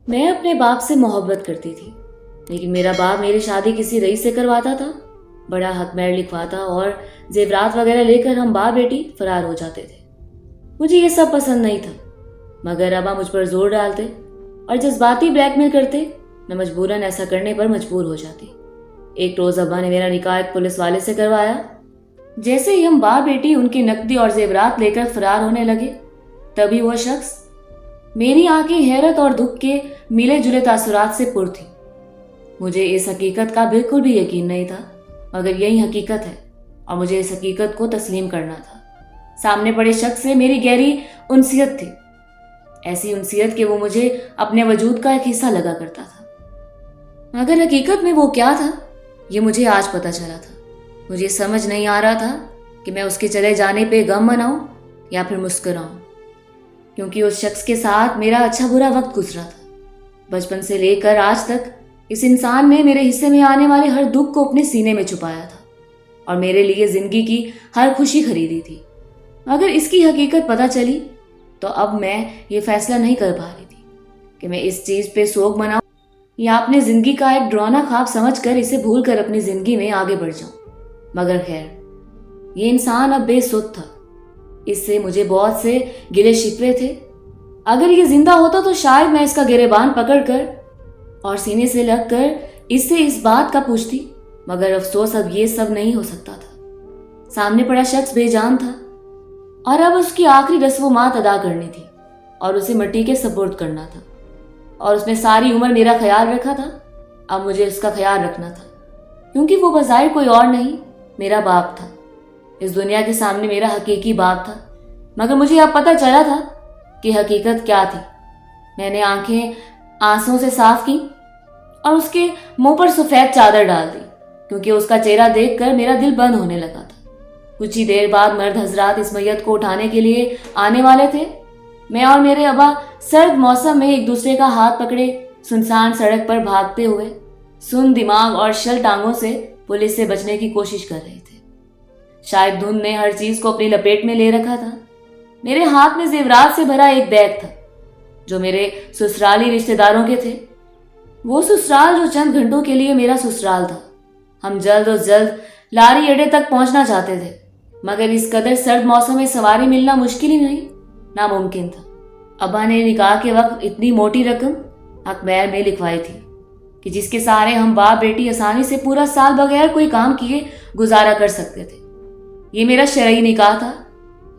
मैं अपने बाप से मोहब्बत करती थी, लेकिन मेरा बाप मेरी शादी किसी रईस से करवाता था। बड़ा हक महर लिखवाता और जेवरात वगैरह लेकर हम बाप बेटी फरार हो जाते थे। मुझे ये सब पसंद नहीं था, मगर अब्बा मुझ पर जोर डालते और जज्बाती ब्लैकमेल करते। मैं मजबूरन ऐसा करने पर मजबूर हो जाती। एक रोज अब्बा ने मेरा निकाह एक पुलिस वाले से करवाया। जैसे ही हम बाप बेटी उनकी नकदी और जेवरात लेकर फरार होने लगे, तभी वो शख्स, मेरी आंखें हैरत और दुख के मिले जुले तासुरात से पुर थी। मुझे इस हकीकत का बिल्कुल भी यकीन नहीं था, मगर यही हकीकत है और मुझे इस हकीकत को तस्लीम करना था। सामने पड़े शख्स से मेरी गहरी उनसियत थी, ऐसी उनसियत कि वो मुझे अपने वजूद का एक हिस्सा लगा करता था। मगर हकीकत में वो क्या था, ये मुझे आज पता चला था। मुझे समझ नहीं आ रहा था कि मैं उसके चले जाने पे गम मनाऊं या फिर मुस्कुराऊं, क्योंकि उस शख्स के साथ मेरा अच्छा बुरा वक्त गुजरा था। बचपन से लेकर आज तक इस इंसान ने मेरे हिस्से में आने वाले हर दुख को अपने सीने में छुपाया था और मेरे लिए जिंदगी की हर खुशी खरीदी थी। अगर इसकी हकीकत पता चली तो अब मैं ये फैसला नहीं कर पा रही थी कि मैं इस चीज़ पे सोग मनाऊं या अपनी जिंदगी का एक डरावना ख्वाब समझकर इसे भूल कर अपनी जिंदगी में आगे बढ़ जाऊं। मगर खैर, ये इंसान अब बेसुध था। इससे मुझे बहुत से गिले शिकवे थे। अगर ये जिंदा होता तो शायद मैं इसका गिरेबान पकड़कर और सीने से लगकर इससे इस बात का पूछती, मगर अफसोस अब ये सब नहीं हो सकता था। सामने पड़ा शख्स बेजान था और अब उसकी आखिरी रस्म-ओ-मात अदा करनी थी और उसे मिट्टी के सपुर्द करना था। और उसने सारी उम्र मेरा ख्याल रखा था, अब मुझे उसका ख्याल रखना था, क्योंकि वो बज़ाहिर कोई और नहीं, मेरा बाप था। इस दुनिया के सामने मेरा हकीकी बाप था। मगर मुझे अब पता चला था कि हकीकत क्या थी। मैंने आंखें आंसुओं से साफ की और उसके मुंह पर सफेद चादर डाल दी, क्योंकि उसका चेहरा देखकर मेरा दिल बंद होने लगा था। कुछ ही देर बाद मर्द हजरात इस मैयत को उठाने के लिए आने वाले थे। मैं और मेरे अब्बा सर्द मौसम में एक दूसरे का हाथ पकड़े सुनसान सड़क पर भागते हुए सुन दिमाग और शल टांगों से पुलिस से बचने की कोशिश कर रहे थे। शायद धुंध ने हर चीज को अपनी लपेट में ले रखा था। मेरे हाथ में जेवरात से भरा एक बैग था जो मेरे ससुराली रिश्तेदारों के थे। वो ससुराल जो चंद घंटों के लिए मेरा ससुराल था। हम जल्द और जल्द लारी अड्डे तक पहुंचना चाहते थे, मगर इस कदर सर्द मौसम में सवारी मिलना मुश्किल ही नहीं, नामुमकिन था। अब्बा ने निकाह के वक्त इतनी मोटी रकम अखबार में लिखवाई थी कि जिसके सहारे हम बाप बेटी आसानी से पूरा साल बगैर कोई काम किए गुजारा कर सकते थे। ये मेरा शरई निकाह था,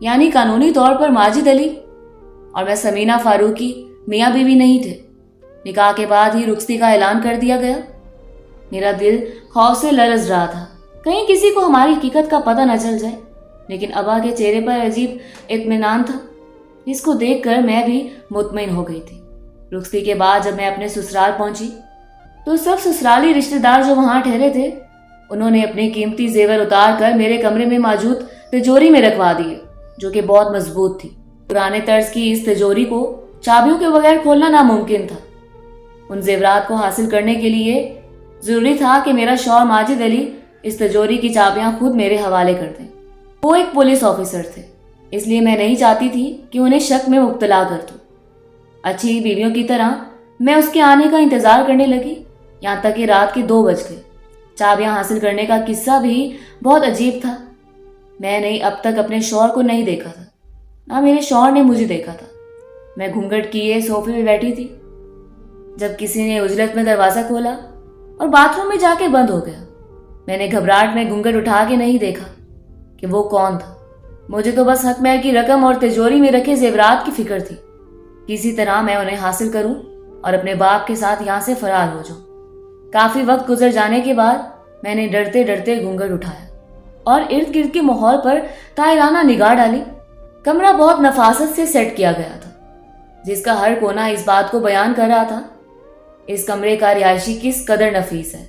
यानी कानूनी तौर पर माजिद अली और मैं समीना फारूकी मियाँ बीवी नहीं थे। निकाह के बाद ही रुखसती का ऐलान कर दिया गया। मेरा दिल खौफ से लरज रहा था, कहीं किसी को हमारी हकीकत का पता न चल जाए, लेकिन अब्बा के चेहरे पर अजीब इत्मीनान था, जिसको देखकर मैं भी मुतमईन हो गई थी। रुखसती के बाद जब मैं अपने ससुराल पहुंची तो सब ससुराली रिश्तेदार जो वहां ठहरे थे, उन्होंने अपने कीमती जेवर उतार कर मेरे कमरे में मौजूद तिजोरी में रखवा दिए, जो कि बहुत मजबूत थी। पुराने तर्ज की इस तिजोरी को चाबियों के बगैर खोलना नामुमकिन था। उन जेवरात को हासिल करने के लिए जरूरी था कि मेरा शौहर माजिद अली इस तिजोरी की चाबियां खुद मेरे हवाले कर दें। वो एक पुलिस ऑफिसर थे, इसलिए मैं नहीं चाहती थी कि उन्हें शक में मुब्तला कर दूं। अच्छी बीवियों की तरह मैं उसके आने का इंतजार करने लगी, यहाँ तक कि रात के 2 बज गए। चाबियां हासिल करने का किस्सा भी बहुत अजीब था। मैंने अब तक अपने शौहर को नहीं देखा था, ना मेरे शौहर ने मुझे देखा था। मैं घूंघट किए सोफे में बैठी थी जब किसी ने उजलत में दरवाज़ा खोला और बाथरूम में जाके बंद हो गया। मैंने घबराहट में घूंघट उठा के नहीं देखा कि वो कौन था। मुझे तो बस हक महर की रकम और तिजोरी में रखे जेवरात की फिक्र थी। किसी तरह मैं उन्हें हासिल करूं और अपने बाप के साथ यहाँ से फरार हो जाऊं। काफी वक्त गुजर जाने के बाद मैंने डरते डरते घूंघट उठाया और इर्द गिर्द के माहौल पर तायराना निगाह डाली। कमरा बहुत नफासत से सेट किया गया था, जिसका हर कोना इस बात को बयान कर रहा था इस कमरे का रिहायशी किस कदर नफीस है।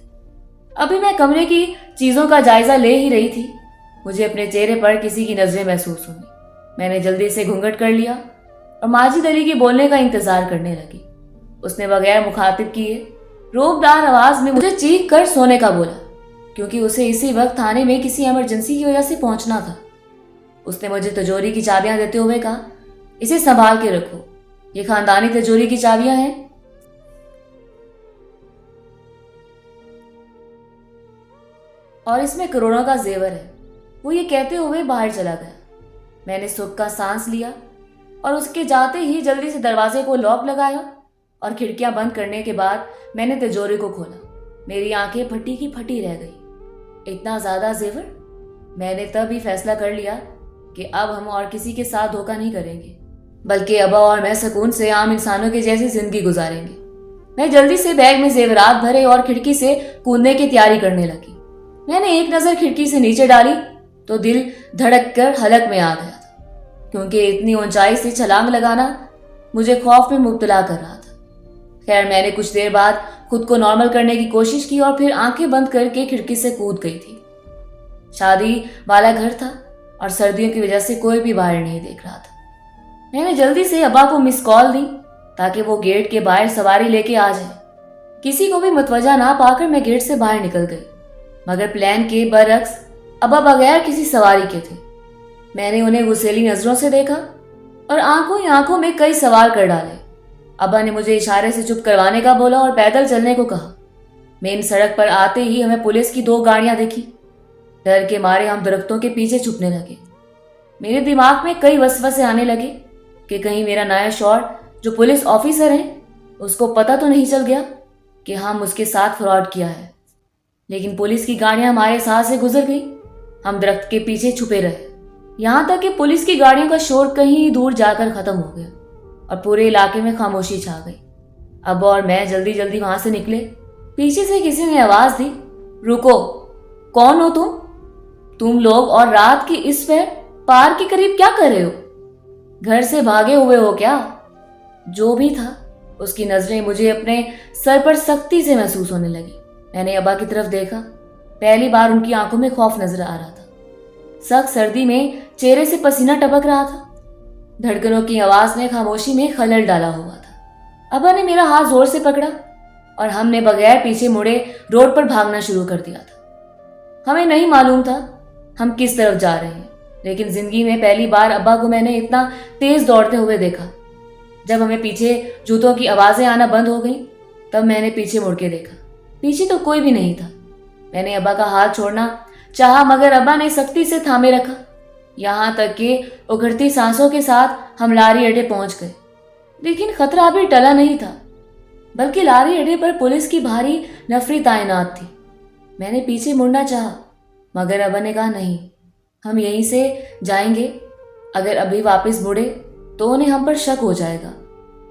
अभी मैं कमरे की चीजों का जायजा ले ही रही थी, मुझे अपने चेहरे पर किसी की नजरें महसूस हुई। मैंने जल्दी से घूंघट कर लिया और माजिद अली के बोलने का इंतजार करने लगी। उसने बगैर मुखातिब किए रोबदार आवाज में मुझे चीख कर सोने का बोला, क्योंकि उसे इसी वक्त थाने में किसी इमरजेंसी की वजह से पहुंचना था। उसने मुझे तिजोरी की चाबियां देते हुए कहा, इसे संभाल के रखो, ये खानदानी तिजोरी की चाबियां हैं। और इसमें करोड़ों का जेवर है। वो ये कहते हुए बाहर चला गया। मैंने सुख का सांस लिया और उसके जाते ही जल्दी से दरवाजे को लॉक लगाया और खिड़कियां बंद करने के बाद मैंने तिजोरी को खोला। मेरी आंखें फटी की फटी रह गई। इतना ज्यादा जेवर? मैंने तब ही फैसला कर लिया कि अब हम और किसी के साथ धोखा नहीं करेंगे, बल्कि अब्बा और मैं सुकून से आम इंसानों की जैसी जिंदगी गुजारेंगे। मैं जल्दी से बैग में जेवरात भरे और खिड़की से कूदने की तैयारी करने लगी। मैंने एक नजर खिड़की से नीचे डाली तो दिल धड़क कर हलक में आ गया था, क्योंकि इतनी ऊंचाई से छलांग लगाना मुझे खौफ में मुब्तला कर रहा था। खैर, मैंने कुछ देर बाद खुद को नॉर्मल करने की कोशिश की और फिर आंखें बंद करके खिड़की से कूद गई थी। शादी वाला घर था और सर्दियों की वजह से कोई भी बाहर नहीं देख रहा था। मैंने जल्दी से अब्बा को मिस कॉल दी ताकि वो गेट के बाहर सवारी लेके आ जाए। किसी को भी मतवजा ना पाकर मैं गेट से बाहर निकल गई, मगर प्लान के बरक्स अब्बा बगैर किसी सवारी के थे। मैंने उन्हें गुस्सेली नजरों से देखा और आंखों ही आंखों में कई सवाल कर डाले। अब्बा ने मुझे इशारे से चुप करवाने का बोला और पैदल चलने को कहा। मेन सड़क पर आते ही हमें पुलिस की 2 गाड़ियां दिखी। डर के मारे हम दरख्तों के पीछे छुपने लगे। मेरे दिमाग में कई वसवसे आने लगे कि कहीं मेरा नया शौहर जो पुलिस ऑफिसर है उसको पता तो नहीं चल गया कि हम उसके साथ फ्रॉड किया है। लेकिन पुलिस की गाड़ियां हमारे साथ से गुजर गई। हम दरख्त के पीछे छुपे रहे, यहां तक कि पुलिस की गाड़ियों का शोर कहीं दूर जाकर खत्म हो गया और पूरे इलाके में खामोशी छा गई। अब्बा और मैं जल्दी जल्दी वहां से निकले। पीछे से किसी ने आवाज दी, रुको, कौन हो तुम लोग और रात की इस पार के करीब क्या कर रहे हो? घर से भागे हुए हो क्या? जो भी था उसकी नजरें मुझे अपने सर पर सख्ती से महसूस होने लगी। मैंने अब्बा की तरफ देखा। पहली बार उनकी आंखों में खौफ नजर आ रहा था। सख्त सर्दी में चेहरे से पसीना टपक रहा था। धड़कनों की आवाज ने खामोशी में खलल डाला हुआ था। अब्बा ने मेरा हाथ जोर से पकड़ा और हमने बगैर पीछे मुड़े रोड पर भागना शुरू कर दिया था। हमें नहीं मालूम था हम किस तरफ जा रहे हैं, लेकिन जिंदगी में पहली बार अब्बा को मैंने इतना तेज दौड़ते हुए देखा। जब हमें पीछे जूतों की आवाजें आना बंद हो गई तब मैंने पीछे मुड़ के देखा। पीछे तो कोई भी नहीं था। मैंने अब्बा का हाथ छोड़ना चाहा, मगर अब्बा ने सख्ती से थामे रखा। यहां तक कि उखड़ती सांसों के साथ हम लारी अड्डे पहुंच गए। लेकिन खतरा अभी टला नहीं था, बल्कि लारी अड्डे पर पुलिस की भारी नफरी तैनात थी। मैंने पीछे मुड़ना चाहा, मगर अब्बा ने कहा, नहीं, हम यहीं से जाएंगे। अगर अभी वापस मुड़े तो उन्हें हम पर शक हो जाएगा।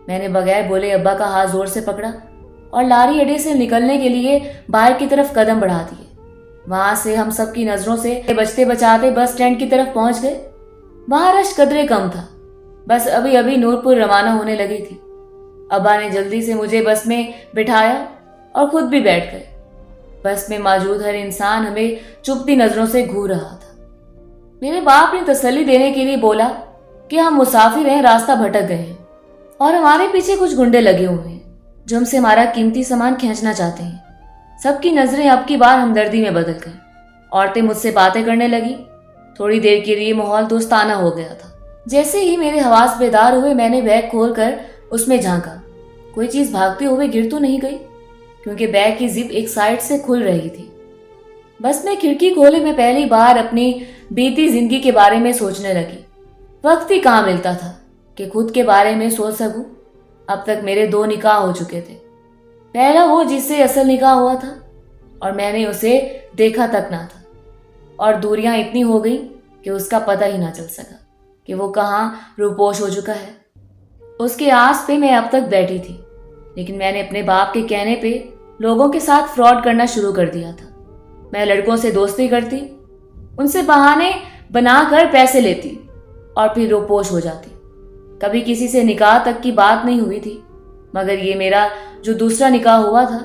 मैंने बगैर बोले अब्बा का हाथ जोर से पकड़ा और लारी अड्डे से निकलने के लिए बाहर की तरफ कदम बढ़ा दिए। वहां से हम सबकी नजरों से बचते बचाते बस स्टैंड की तरफ पहुंच गए। वहां रश कदरे कम था। बस अभी अभी नूरपुर रवाना होने लगी थी। अब्बा ने जल्दी से मुझे बस में बिठाया और खुद भी बैठ गए। बस में मौजूद हर इंसान हमें चुपती नजरों से घूर रहा था। मेरे बाप ने तसल्ली देने के लिए बोला कि हम मुसाफिर हैं, रास्ता भटक गए हैं और हमारे पीछे कुछ गुंडे लगे हुए हैं जो हमसे हमारा कीमती सामान खींचना चाहते हैं। सबकी नजरें अब की बार हमदर्दी में बदल गई। औरतें मुझसे बातें करने लगी। थोड़ी देर के लिए माहौल दोस्ताना हो गया था। जैसे ही मेरे हवास बेदार हुए मैंने बैग खोलकर उसमें झांका। कोई चीज भागते हुए गिर तो नहीं गई, क्योंकि बैग की जिप एक साइड से खुल रही थी। बस में खिड़की खोले मैं पहली बार अपनी बीती जिंदगी के बारे में सोचने लगी। वक्त ही कहाँ मिलता था कि खुद के बारे में सोच सकूं। अब तक मेरे 2 निकाह हो चुके थे। पहला वो जिससे असल निकाह हुआ था और मैंने उसे देखा तक ना था, और दूरियां इतनी हो गई कि उसका पता ही ना चल सका कि वो कहाँ रूपोश हो चुका है। उसके आस पे मैं अब तक बैठी थी, लेकिन मैंने अपने बाप के कहने पे लोगों के साथ फ्रॉड करना शुरू कर दिया था। मैं लड़कों से दोस्ती करती, उनसे बहाने बनाकर पैसे लेती और फिर रूपोश हो जाती। कभी किसी से निकाह तक की बात नहीं हुई थी, मगर ये मेरा जो दूसरा निकाह हुआ था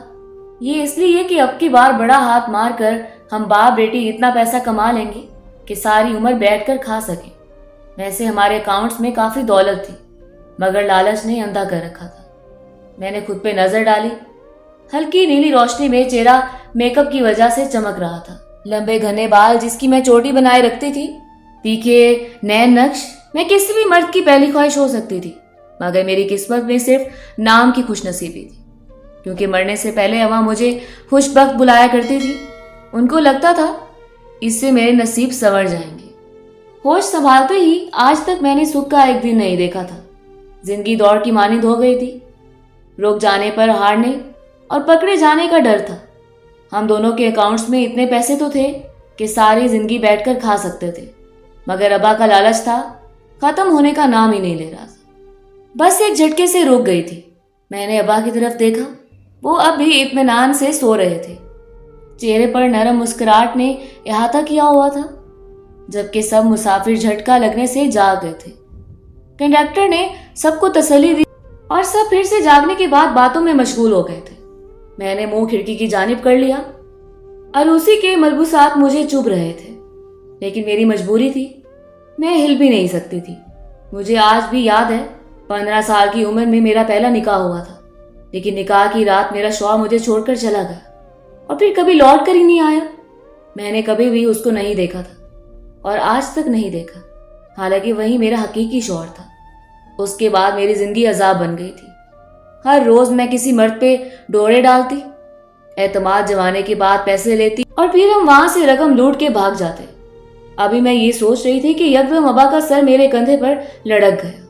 ये इसलिए कि अब की बार बड़ा हाथ मार कर हम बाप बेटी इतना पैसा कमा लेंगे कि सारी उम्र बैठकर खा सकें। वैसे हमारे अकाउंट्स में काफ़ी दौलत थी, मगर लालच ने अंधा कर रखा था। मैंने खुद पे नज़र डाली। हल्की नीली रोशनी में चेहरा मेकअप की वजह से चमक रहा था। लंबे घने बाल जिसकी मैं चोटी बनाए रखती थी, तीखे नैन नक्श, मैं किसी भी मर्द की पहली ख्वाहिश हो सकती थी। मगर मेरी किस्मत में सिर्फ नाम की खुशनसीबी थी, क्योंकि मरने से पहले अम्मा मुझे खुशबख्त बुलाया करती थी। उनको लगता था इससे मेरे नसीब संवर जाएंगे। होश संभालते ही आज तक मैंने सुख का एक दिन नहीं देखा था। जिंदगी दौड़ की मानिंद हो गई थी। रुक जाने पर हारने और पकड़े जाने का डर था। हम दोनों के अकाउंट्स में इतने पैसे तो थे कि सारी जिंदगी बैठकर खा सकते थे, मगर अब्बा का लालच था, खत्म होने का नाम ही नहीं ले रहा था। बस एक झटके से रुक गई थी। मैंने अब्बा की तरफ देखा। वो अब भी इत्मीनान से सो रहे थे। चेहरे पर नरम मुस्कुराहट ने अहाता किया हुआ था, जबकि सब मुसाफिर झटका लगने से जाग गए थे। कंडक्टर ने सबको तसल्ली दी और सब फिर से जागने के बाद बातों में मशगूल हो गए थे। मैंने मुंह खिड़की की जानिब कर लिया। आलूसी के मलबूसात मुझे चुभ रहे थे, लेकिन मेरी मजबूरी थी। मैं हिल भी नहीं सकती थी। मुझे आज भी याद है, 15 साल की उम्र में मेरा पहला निकाह हुआ था, लेकिन निकाह की रात मेरा शौहर मुझे छोड़कर चला गया और फिर कभी लौट कर ही नहीं आया। मैंने कभी भी उसको नहीं देखा था और आज तक नहीं देखा, हालांकि वही मेरा हकीकी शौहर था। उसके बाद मेरी जिंदगी अजाब बन गई थी। हर रोज मैं किसी मर्द पे डोरे डालती, एतमाद जमाने के बाद पैसे लेती और फिर हम वहां से रकम लूट के भाग जाते। अभी मैं ये सोच रही थी कि यकदम अब्बा का सर मेरे कंधे पर लड़क गया।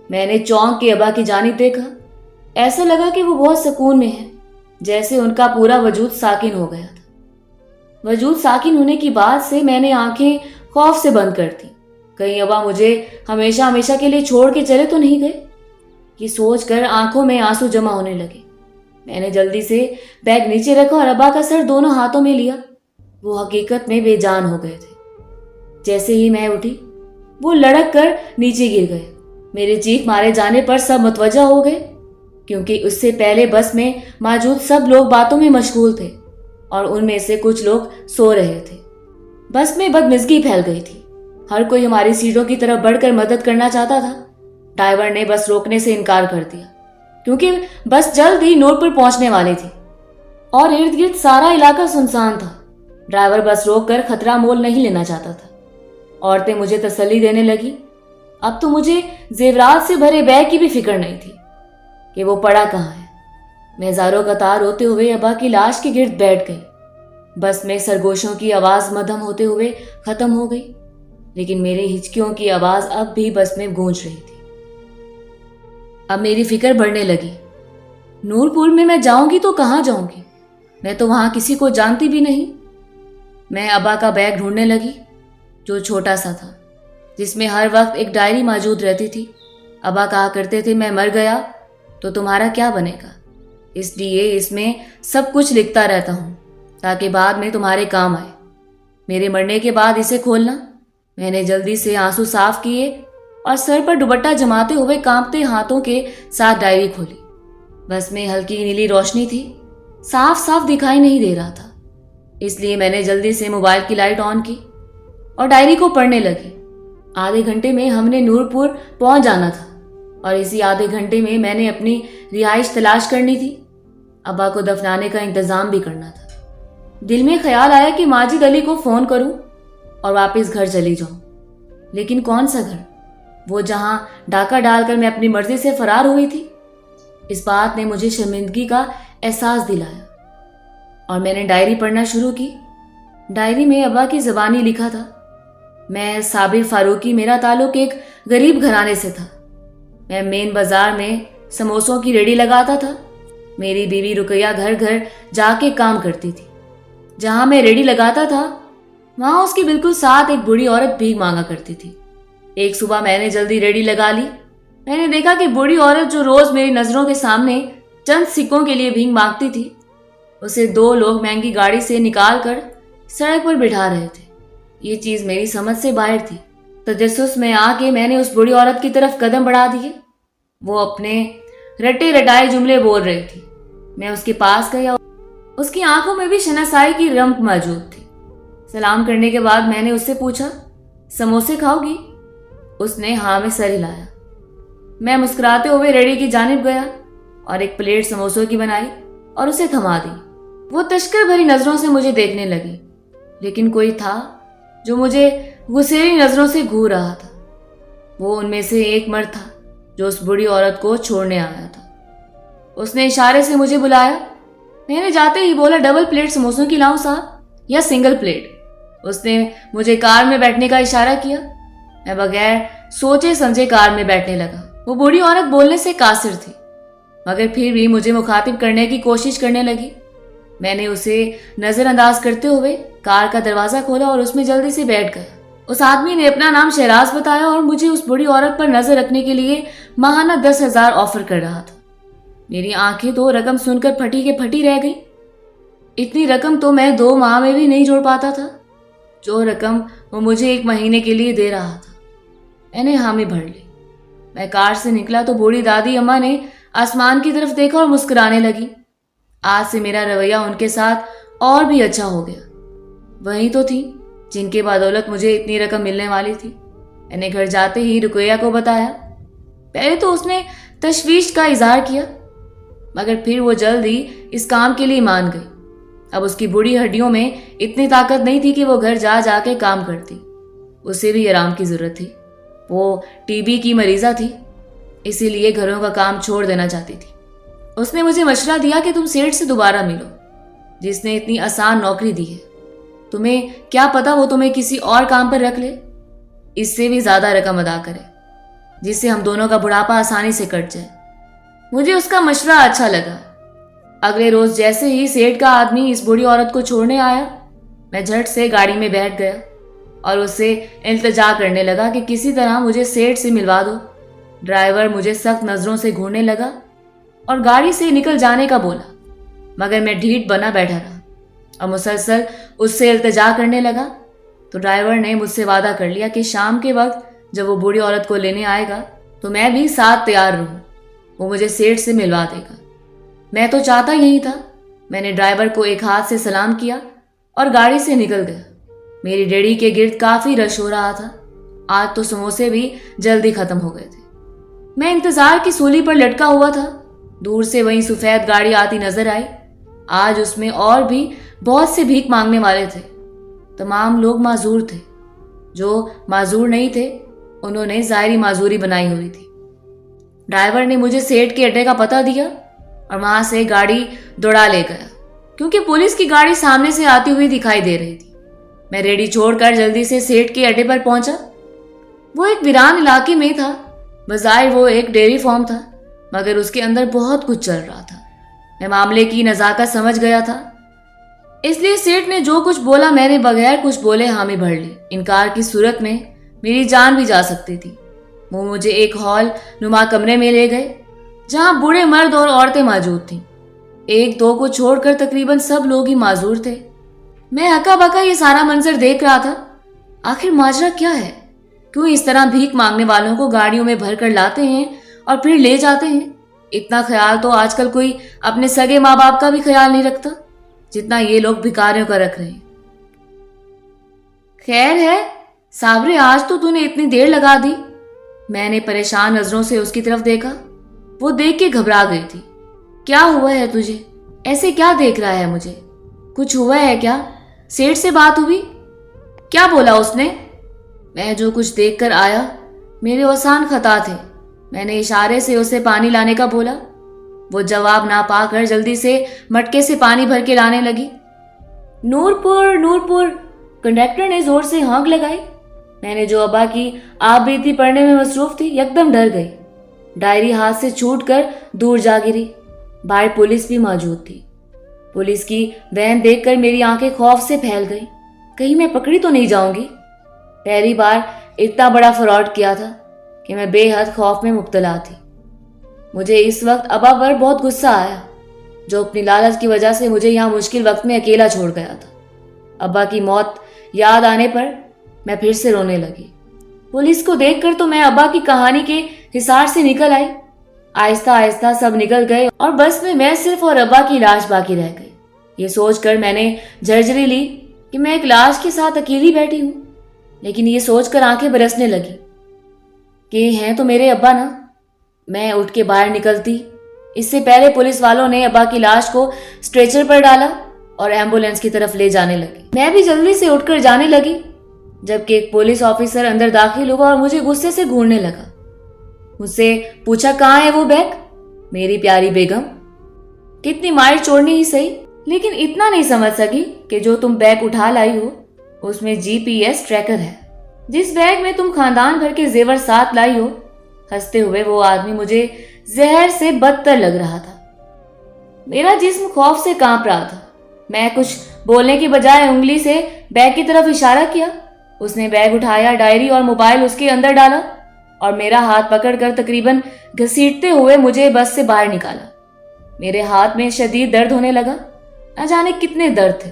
मैंने चौंक के अब्बा की जानिब देखा। ऐसा लगा कि वो बहुत सुकून में है, जैसे उनका पूरा वजूद साकिन हो गया था। वजूद साकिन होने की बात से मैंने आंखें खौफ से बंद कर दी। कहीं अब्बा मुझे हमेशा हमेशा के लिए छोड़ के चले तो नहीं गए। ये सोचकर आंखों में आंसू जमा होने लगे। मैंने जल्दी से बैग नीचे रखा और अब्बा का सर दोनों हाथों में लिया। वो हकीकत में बेजान हो गए थे। जैसे ही मैं उठी, वो लड़क कर नीचे गिर गए। मेरे चीख मारे जाने पर सब मुतवज्जा हो गए, क्योंकि उससे पहले बस में मौजूद सब लोग बातों में मशगूल थे और उनमें से कुछ लोग सो रहे थे। बस में बदमिज़गी फैल गई थी। हर कोई हमारी सीटों की तरफ बढ़कर मदद करना चाहता था। ड्राइवर ने बस रोकने से इनकार कर दिया, क्योंकि बस जल्द ही नूरपुर पहुंचने वाली थी और इर्द गिर्द सारा इलाका सुनसान था। ड्राइवर बस रोककर खतरा मोल नहीं लेना चाहता था। औरतें मुझे तसल्ली देने लगी। अब तो मुझे जेवरात से भरे बैग की भी फिक्र नहीं थी कि वो पड़ा कहाँ है। मैं ज़ारो कतार रोते हुए अब्बा की लाश के गिर्द बैठ गई। बस में सरगोशों की आवाज़ मध्यम होते हुए ख़त्म हो गई, लेकिन मेरी हिचकियों की आवाज़ अब भी बस में गूंज रही थी। अब मेरी फिक्र बढ़ने लगी। नूरपुर में मैं जाऊंगी तो कहाँ जाऊंगी? मैं तो वहाँ किसी को जानती भी नहीं। मैं अब्बा का बैग ढूंढने लगी, जो छोटा सा था, जिसमें हर वक्त एक डायरी मौजूद रहती थी। अब्बा कहा करते थे, मैं मर गया तो तुम्हारा क्या बनेगा, इसलिए इसमें सब कुछ लिखता रहता हूँ ताकि बाद में तुम्हारे काम आए। मेरे मरने के बाद इसे खोलना। मैंने जल्दी से आंसू साफ किए और सर पर दुपट्टा जमाते हुए कांपते हाथों के साथ डायरी खोली। बस में हल्की नीली रोशनी थी, साफ साफ दिखाई नहीं दे रहा था, इसलिए मैंने जल्दी से मोबाइल की लाइट ऑन की और डायरी को पढ़ने लगी। आधे घंटे में हमने नूरपुर पहुंच जाना था और इसी आधे घंटे में मैंने अपनी रिहाइश तलाश करनी थी। अब्बा को दफनाने का इंतजाम भी करना था। दिल में ख्याल आया कि माजिद अली को फ़ोन करूं और वापस घर चली जाऊं, लेकिन कौन सा घर, वो जहां डाका डालकर मैं अपनी मर्जी से फरार हुई थी। इस बात ने मुझे शर्मिंदगी का एहसास दिलाया और मैंने डायरी पढ़ना शुरू की। डायरी में अब्बा की ज़बानी लिखा था, मैं साबिर फारूकी, मेरा ताल्लुक एक गरीब घराने से था। मैं मेन बाजार में समोसों की रेडी लगाता था। मेरी बीवी रुकैया घर घर जाके काम करती थी। जहां मैं रेडी लगाता था वहां उसकी बिल्कुल साथ एक बूढ़ी औरत भीख मांगा करती थी। एक सुबह मैंने जल्दी रेडी लगा ली। मैंने देखा कि बूढ़ी औरत जो रोज मेरी नजरों के सामने चंद सिक्कों के लिए भीख मांगती थी, उसे 2 लोग महंगी गाड़ी से निकाल कर सड़क पर बिठा रहे थे। ये चीज मेरी समझ से बाहर थी। तजस्सुस में आके मैंने उस बूढ़ी औरत की तरफ कदम बढ़ा दिए। वो अपने रटे रटाए जुमले बोल रही थी। मैं उसके पास गया। उसकी आंखों में भी शनासाई की रमक मौजूद थी। सलाम करने के बाद मैंने उससे पूछा, समोसे खाओगी? उसने हाँ में सर हिलाया। मैं मुस्कुराते हुए रेडी की जानिब गया और एक प्लेट समोसों की बनाई और उसे थमा दी। वो तश्कर भरी नजरों से मुझे देखने लगी, लेकिन कोई था जो मुझे गुस्सेरी नजरों से घूर रहा था। वो उनमें से एक मर्द था जो उस बूढ़ी औरत को छोड़ने आया था। उसने इशारे से मुझे बुलाया। मैंने जाते ही बोला, डबल प्लेट समोसों की लाऊं साहब या सिंगल प्लेट? उसने मुझे कार में बैठने का इशारा किया। मैं बगैर सोचे समझे कार में बैठने लगा। वो बूढ़ी औरत बोलने से कासिर थी, मगर फिर भी मुझे मुखातिब करने की कोशिश करने लगी। मैंने उसे नजरअंदाज करते हुए कार का दरवाजा खोला और उसमें जल्दी से बैठ गया। उस आदमी ने अपना नाम शहराज बताया और मुझे उस बूढ़ी औरत पर नजर रखने के लिए माहाना 10,000 ऑफर कर रहा था। मेरी आंखें तो रकम सुनकर फटी के फटी रह गई। इतनी रकम तो मैं 2 माह में भी नहीं जोड़ पाता था, जो रकम वो मुझे 1 महीने के लिए दे रहा था। मैंने हामी भर ली। मैं कार से निकला तो बूढ़ी दादी अम्मा ने आसमान की तरफ देखा और मुस्कुराने लगी। आज से मेरा रवैया उनके साथ और भी अच्छा हो गया। वही तो थी जिनके बदौलत मुझे इतनी रकम मिलने वाली थी। मैंने घर जाते ही रुकैया को बताया। पहले तो उसने तशवीश का इजहार किया, मगर फिर वो जल्द ही इस काम के लिए मान गई। अब उसकी बूढ़ी हड्डियों में इतनी ताकत नहीं थी कि वो घर जा जाके काम करती। उसे भी आराम की जरूरत थी। वो टीबी की मरीजा थी, इसीलिए घरों का काम छोड़ देना चाहती थी। उसने मुझे मशवरा दिया कि तुम सेठ से दोबारा मिलो, जिसने इतनी आसान नौकरी दी है। तुम्हें क्या पता वो तुम्हें किसी और काम पर रख ले, इससे भी ज्यादा रकम अदा करे, जिससे हम दोनों का बुढ़ापा आसानी से कट जाए। मुझे उसका मशवरा अच्छा लगा। अगले रोज जैसे ही सेठ का आदमी इस बूढ़ी औरत को छोड़ने आया, मैं झट से गाड़ी में बैठ गया और उससे इल्तिजा करने लगा कि किसी तरह मुझे सेठ से मिलवा दो। ड्राइवर मुझे सख्त नजरों से घूरने लगा और गाड़ी से निकल जाने का बोला, मगर मैं ढीठ बना बैठा रहा और मुसलसल उससे इल्तिजा करने लगा। तो ड्राइवर ने मुझसे वादा कर लिया कि शाम के वक्त जब वो बूढ़ी औरत को लेने आएगा तो मैं भी साथ तैयार रहूं। वो मुझे सेठ से मिलवा देगा। मैं तो चाहता यही था। मैंने ड्राइवर को एक हाथ से सलाम किया और गाड़ी से निकल गया। मेरी रेहड़ी के गिर्द काफी रश हो रहा था। आज तो समोसे भी जल्दी खत्म हो गए थे। मैं इंतजार की सूली पर लटका हुआ था। दूर से वही सफेद गाड़ी आती नजर आई। आज उसमें और भी बहुत से भीख मांगने वाले थे। तमाम लोग माजूर थे। जो माजूर नहीं थे उन्होंने जाहिरी माजूरी बनाई हुई थी। ड्राइवर ने मुझे सेठ के अड्डे का पता दिया और वहां से गाड़ी दौड़ा ले गया, क्योंकि पुलिस की गाड़ी सामने से आती हुई दिखाई दे रही थी। मैं रेडी छोड़कर जल्दी से सेठ के अड्डे पर पहुंचा। वो एक वीरान इलाके में था। बज़ाहिर वो एक डेयरी फार्म था, मगर उसके अंदर बहुत कुछ चल रहा था। मैं मामले की नज़ाकत समझ गया था, इसलिए सेठ ने जो कुछ बोला मैंने बगैर कुछ बोले हामी भर ली। इनकार की सूरत में मेरी जान भी जा सकती थी। वो मुझे एक हॉल नुमा कमरे में ले गए, जहां बूढ़े मर्द और औरतें मौजूद थीं। 1-2 को छोड़कर तकरीबन सब लोग ही माजूर थे। मैं हका बका ये सारा मंजर देख रहा था। आखिर माजरा क्या है? क्यों इस तरह भीख मांगने वालों को गाड़ियों में भर कर लाते हैं और फिर ले जाते हैं? इतना ख्याल तो आजकल कोई अपने सगे माँ बाप का भी ख्याल नहीं रखता जितना ये लोग भिखारियों का रख रहे हैं। खैर है साबरे, आज तो तूने इतनी देर लगा दी। मैंने परेशान नजरों से उसकी तरफ देखा। वो देख के घबरा गई थी। क्या हुआ है तुझे? ऐसे क्या देख रहा है मुझे? कुछ हुआ है क्या? सेठ से बात हुई? क्या बोला उसने? मैं जो कुछ देखकर आया मेरे औसान खता थे। मैंने इशारे से उसे पानी लाने का बोला। वो जवाब ना पाकर जल्दी से मटके से पानी भर के लाने लगी। नूरपुर नूरपुर, कंडक्टर ने जोर से हाँक लगाई। मैंने जो अब्बा की आप बीती पढ़ने में मसरूफ थी एकदम डर गई। डायरी हाथ से छूटकर दूर जा गिरी। बाहर पुलिस भी मौजूद थी। पुलिस की वैन देखकर मेरी आंखें खौफ से फैल गई। कहीं मैं पकड़ी तो नहीं जाऊंगी? पहली बार इतना बड़ा फ्रॉड किया था कि मैं बेहद खौफ में मुब्तला थी। मुझे इस वक्त अब्बा पर बहुत गुस्सा आया, जो अपनी लालच की वजह से मुझे यहाँ मुश्किल वक्त में अकेला छोड़ गया था। अब्बा की मौत याद आने पर मैं फिर से रोने लगी। पुलिस को देखकर तो मैं अब्बा की कहानी के हिसार से निकल आई। आहिस्ता आहिस्ता सब निकल गए और बस में मैं सिर्फ और अब्बा की लाश बाकी रह गई। ये सोचकर मैंने झरझरी ली कि मैं एक लाश के साथ अकेली बैठी हूँ, लेकिन ये सोचकर आंखें बरसने लगी कि हैं तो मेरे अब्बा ना। मैं उठ के बाहर निकलती, इससे पहले पुलिस वालों ने अब्बा की लाश को स्ट्रेचर पर डाला और एम्बुलेंस की तरफ ले जाने लगी। मैं भी जल्दी से उठकर जाने लगी, जबकि एक पुलिस ऑफिसर अंदर दाखिल हुआ और मुझे गुस्से से घूरने लगा। मुझसे पूछा, कहाँ है वो बैग? मेरी प्यारी बेगम, कितनी मार छोड़नी ही सही, लेकिन इतना नहीं समझ सकी कि जो तुम बैग उठा लाई हो उसमें GPS ट्रैकर है। जिस बैग में तुम खानदान भर के जेवर साथ लाई हो। हंसते हुए वो आदमी मुझे जहर से बदतर लग रहा था। मेरा जिस्म खौफ से कांप रहा था। मैं कुछ बोलने की बजाय उंगली से बैग की तरफ इशारा किया। उसने बैग उठाया, डायरी और मोबाइल उसके अंदर डाला और मेरा हाथ पकड़कर तकरीबन घसीटते हुए मुझे बस से बाहर निकाला। मेरे हाथ में शदीद दर्द होने लगा। न जाने कितने दर्द थे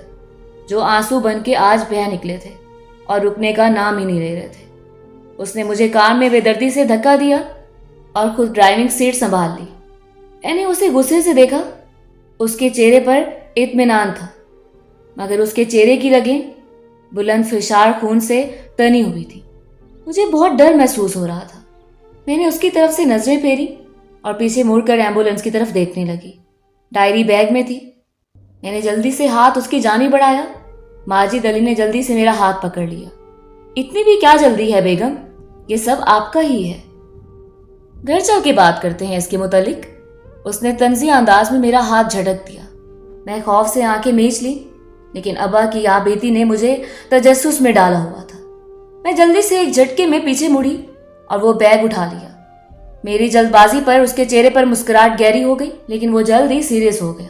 जो आंसू बन के आज बह निकले थे और रुकने का नाम ही नहीं ले रहे थे। उसने मुझे कार में बेदर्दी से धक्का दिया और खुद ड्राइविंग सीट संभाल ली। मैंने उसे गुस्से से देखा। उसके चेहरे पर इत्मीनान था, मगर उसके चेहरे की रगें बुलंद फिशार खून से तनी हुई थी। मुझे बहुत डर महसूस हो रहा था। मैंने उसकी तरफ से नजरें फेरी और पीछे मुड़कर एम्बुलेंस की तरफ देखने लगी। डायरी बैग में थी। मैंने जल्दी से हाथ उसकी जानी बढ़ाया। माजिद अली ने जल्दी से मेरा हाथ पकड़ लिया। इतनी भी क्या जल्दी है बेगम, ये सब आपका ही है। घर चल के बात करते हैं इसके मुतालिक। उसने तंजी अंदाज में मेरा हाथ झटक दिया। मैं खौफ से आंखें मीच ली, लेकिन अब्बा की आबेती ने मुझे तजस्सुस में डाला हुआ था। मैं जल्दी से एक झटके में पीछे मुड़ी और वो बैग उठा लिया। मेरी जल्दबाजी पर उसके चेहरे पर मुस्कुराहट गहरी हो गई, लेकिन वो जल्द ही सीरियस हो गया।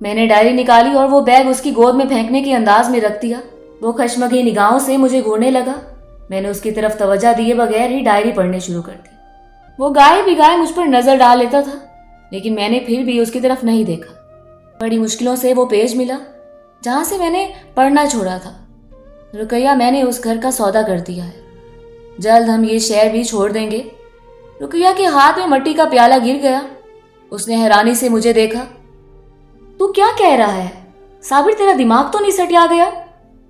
मैंने डायरी निकाली और वो बैग उसकी गोद में फेंकने के अंदाज में रख दिया। वो खशमगी निगाहों से मुझे घूरने लगा। मैंने उसकी तरफ तवज्जो दिए बगैर ही डायरी पढ़ने शुरू कर दी। वो गाए बिगाए मुझ पर नजर डाल लेता था, लेकिन मैंने फिर भी उसकी तरफ नहीं देखा। बड़ी मुश्किलों से वो पेज मिला जहां से मैंने पढ़ना छोड़ा था। रुकैया, मैंने उस घर का सौदा कर दिया है। जल्द हम ये शहर भी छोड़ देंगे। रुकैया के हाथ में मट्टी का प्याला गिर गया। उसने हैरानी से मुझे देखा। तू क्या कह रहा है साबिर, तेरा दिमाग तो नहीं सटिया गया?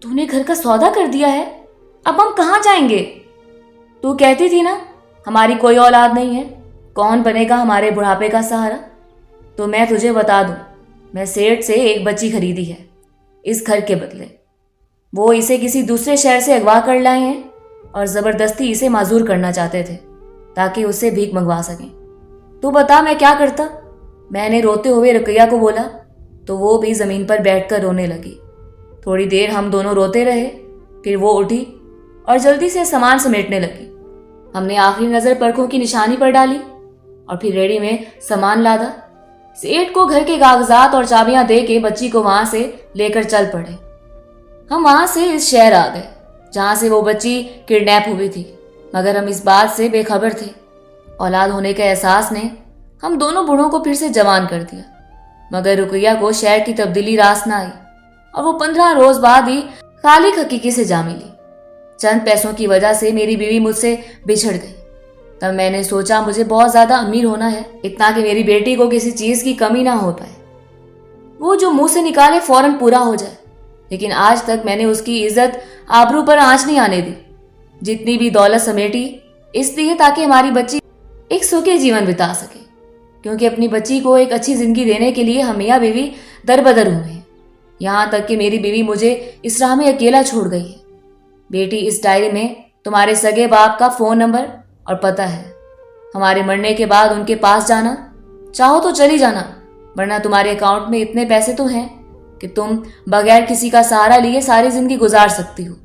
तूने घर का सौदा कर दिया है? अब हम कहाँ जाएंगे? तू कहती थी ना हमारी कोई औलाद नहीं है, कौन बनेगा हमारे बुढ़ापे का सहारा? तो मैं तुझे बता दूं, मैं सेठ से एक बच्ची खरीदी है इस घर के बदले। वो इसे किसी दूसरे शहर से अगवा कर लाए हैं और ज़बरदस्ती इसे माजूर करना चाहते थे ताकि उससे भीख मंगवा सकें। तू बता मैं क्या करता? मैंने रोते हुए रुकैया को बोला तो वो भी ज़मीन पर बैठकर रोने लगी। थोड़ी देर हम दोनों रोते रहे, फिर वो उठी और जल्दी से सामान समेटने लगी। हमने आखिरी नज़र परखों की निशानी पर डाली और फिर रेडी में सामान लादा। सेठ को घर के कागजात और चाबियां दे के बच्ची को वहां से लेकर चल पड़े। हम वहां से इस शहर आ गए जहां से वो बच्ची किडनैप हुई थी, मगर हम इस बात से बेखबर थे। औलाद होने के एहसास ने हम दोनों बूढ़ों को फिर से जवान कर दिया, मगर रुकैया को शहर की तब्दीली रास न आई और वो 15 रोज बाद ही खालिक हकीकी से जा मिली। चंद पैसों की वजह से मेरी बीवी मुझसे बिछड़ गई। तब मैंने सोचा मुझे बहुत ज्यादा अमीर होना है, इतना कि मेरी बेटी को किसी चीज की कमी ना हो पाए, वो जो मुंह से निकाले फौरन पूरा हो जाए। लेकिन आज तक मैंने उसकी इज्जत आबरू पर आंच नहीं आने दी। जितनी भी दौलत समेटी इसलिए ताकि हमारी बच्ची एक सुखी जीवन बिता सके, क्योंकि अपनी बच्ची को एक अच्छी जिंदगी देने के लिए हम मियाँ बीवी दरबदर हुए हैं। यहाँ तक कि मेरी बीवी मुझे इस राह में अकेला छोड़ गई है। बेटी, इस डायरी में तुम्हारे सगे बाप का फोन नंबर और पता है। हमारे मरने के बाद उनके पास जाना, चाहो तो चली जाना, वरना तुम्हारे अकाउंट में इतने पैसे तो हैं कि तुम बगैर किसी का सहारा लिए सारी जिंदगी गुजार सकती हो।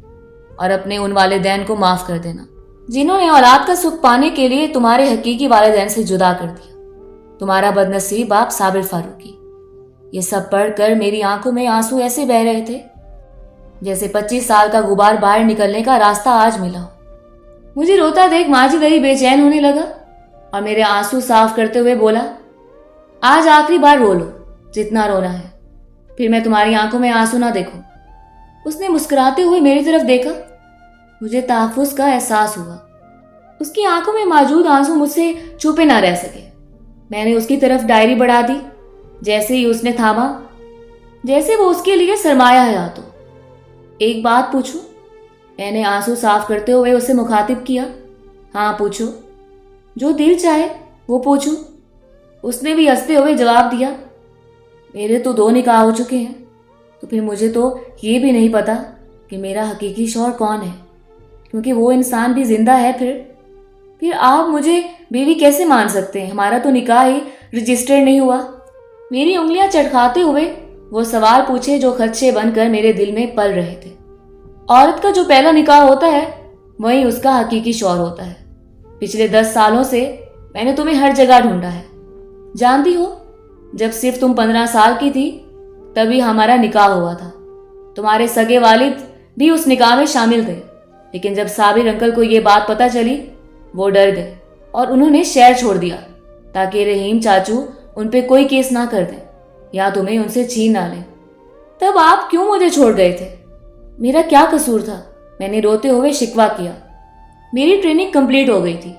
और अपने उन वालिदैन को माफ कर देना जिन्होंने औलाद का सुख पाने के लिए तुम्हारे हकीकी वालिदैन से जुदा कर दिया। तुम्हारा बदनसीब बाप साबिर फारूकी। ये सब पढ़कर मेरी आंखों में आंसू ऐसे बह रहे थे जैसे 25 साल का गुबार बाहर निकलने का रास्ता आज मिला हो। मुझे रोता देख माजिद अली बेचैन होने लगा और मेरे आंसू साफ करते हुए बोला, आज आखिरी बार रो लो जितना रोना है, फिर मैं तुम्हारी आंखों में आंसू ना देखूं। उसने मुस्कुराते हुए मेरी तरफ देखा। मुझे तहफ्फुज़ का एहसास हुआ। उसकी आंखों में मौजूद आंसू मुझसे छुपे ना रह सके। मैंने उसकी तरफ डायरी बढ़ा दी। जैसे ही उसने थामा, जैसे वो उसके लिए सरमाया है। तो एक बात पूछूं? मैंने आंसू साफ करते हुए उसे मुखातिब किया। हाँ पूछो, जो दिल चाहे वो पूछूं। उसने भी हंसते हुए जवाब दिया, मेरे तो 2 निकाह हो चुके हैं, तो फिर मुझे तो ये भी नहीं पता कि मेरा हकीकी शौहर कौन है, क्योंकि वो इंसान भी जिंदा है। फिर आप मुझे बीवी कैसे मान सकते हैं? हमारा तो निकाह ही रजिस्टर्ड नहीं हुआ। मेरी उंगलियां चटखाते हुए वो सवाल पूछे जो खदशे बनकर मेरे दिल में पल रहे थे। औरत का जो पहला निकाह होता है वही उसका हकीकी शौहर होता है। पिछले 10 सालों से मैंने तुम्हें हर जगह ढूंढा है। जानती हो, जब सिर्फ तुम 15 साल की थी तभी हमारा निकाह हुआ था। तुम्हारे सगे वालिद भी उस निकाह में शामिल थे, लेकिन जब साबिर अंकल को ये बात पता चली वो डर गए और उन्होंने शहर छोड़ दिया ताकि रहीम चाचू उन पे कोई केस ना कर दें या तुम्हें उनसे छीन ना लें। तब आप क्यों मुझे छोड़ गए थे? मेरा क्या कसूर था? मैंने रोते हुए शिकवा किया। मेरी ट्रेनिंग कंप्लीट हो गई थी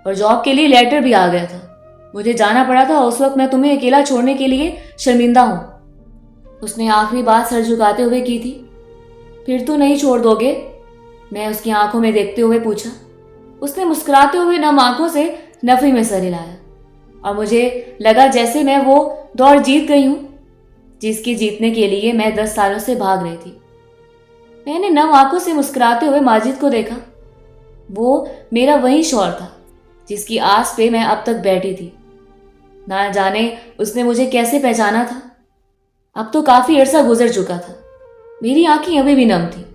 और जॉब के लिए लेटर भी आ गया था। मुझे जाना पड़ा था। उस वक्त मैं तुम्हें अकेला छोड़ने के लिए शर्मिंदा हूं। उसने आखिरी बात सर झुकाते हुए की थी। फिर तो नहीं छोड़ दोगे? मैं उसकी आंखों में देखते हुए पूछा। उसने मुस्कुराते हुए नम आंखों से नफी में सर हिलाया और मुझे लगा जैसे मैं वो दौड़ जीत गई हूं जिसकी जीतने के लिए मैं 10 सालों से भाग रही थी। मैंने नम आंखों से मुस्कुराते हुए माजिद को देखा। वो मेरा वही शौहर था जिसकी आस पे मैं अब तक बैठी थी। ना जाने उसने मुझे कैसे पहचाना था। अब तो काफी अरसा गुजर चुका था। मेरी आंखें अभी भी नम थी।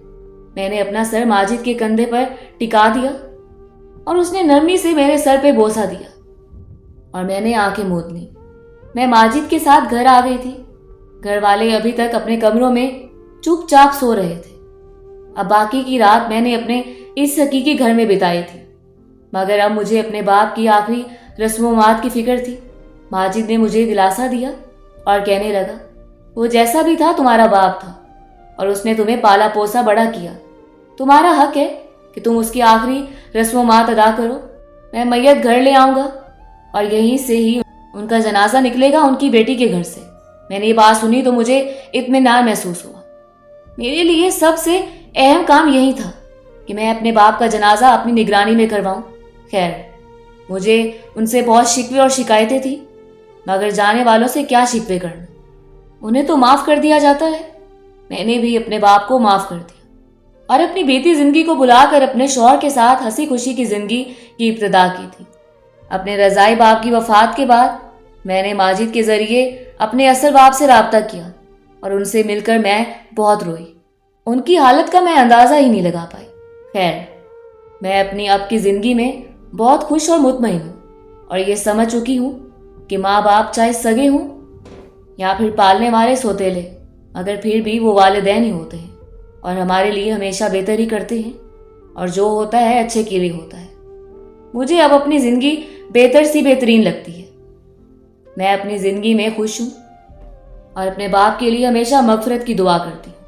मैंने अपना सर माजिद के कंधे पर टिका दिया और उसने नरमी से मेरे सर पे बोसा दिया और मैंने आंखें मूंद ली। मैं माजिद के साथ घर आ गई थी। घर वाले अभी तक अपने कमरों में चुपचाप सो रहे थे। अब बाकी की रात मैंने अपने इस हकीकी घर में बिताई थी, मगर अब मुझे अपने बाप की आखिरी रस्मोमात की फिक्र थी। माजिद ने मुझे दिलासा दिया और कहने लगा, वो जैसा भी था तुम्हारा बाप था और उसने तुम्हें पाला पोसा बड़ा किया। तुम्हारा हक है कि तुम उसकी आखिरी रस्मोमात अदा करो। मैं मैयत घर ले आऊँगा और यहीं से ही उनका जनाजा निकलेगा उनकी बेटी के घर से। मैंने ये बात सुनी तो मुझे इत्मीनान महसूस हुआ। मेरे लिए सबसे अहम काम यही था कि मैं अपने बाप का जनाजा अपनी निगरानी में करवाऊं। खैर, मुझे उनसे बहुत शिकवे और शिकायतें थी, मगर जाने वालों से क्या शिकवे करना, उन्हें तो माफ़ कर दिया जाता है। मैंने भी अपने बाप को माफ़ कर दिया और अपनी बीती जिंदगी को बुलाकर अपने शौहर के साथ हंसी खुशी की जिंदगी की इब्तिदा की थी। अपने रज़ाई बाप की वफ़ात के बाद मैंने माजिद के ज़रिए अपने असल बाप से राब्ता किया और उनसे मिलकर मैं बहुत रोई। उनकी हालत का मैं अंदाज़ा ही नहीं लगा पाई। खैर, मैं अपनी अब की ज़िंदगी में बहुत खुश और मुतमईन हूँ और ये समझ चुकी हूँ कि माँ बाप चाहे सगे हों या फिर पालने वाले सौतेले, मगर फिर भी वो वालिदैन ही होते हैं और हमारे लिए हमेशा बेहतर ही करते हैं और जो होता है अच्छे के लिए होता है। मुझे अब अपनी ज़िंदगी बेहतर सी बेहतरीन लगती है। मैं अपनी ज़िंदगी में खुश हूँ और अपने बाप के लिए हमेशा मगफरत की दुआ करती हूँ।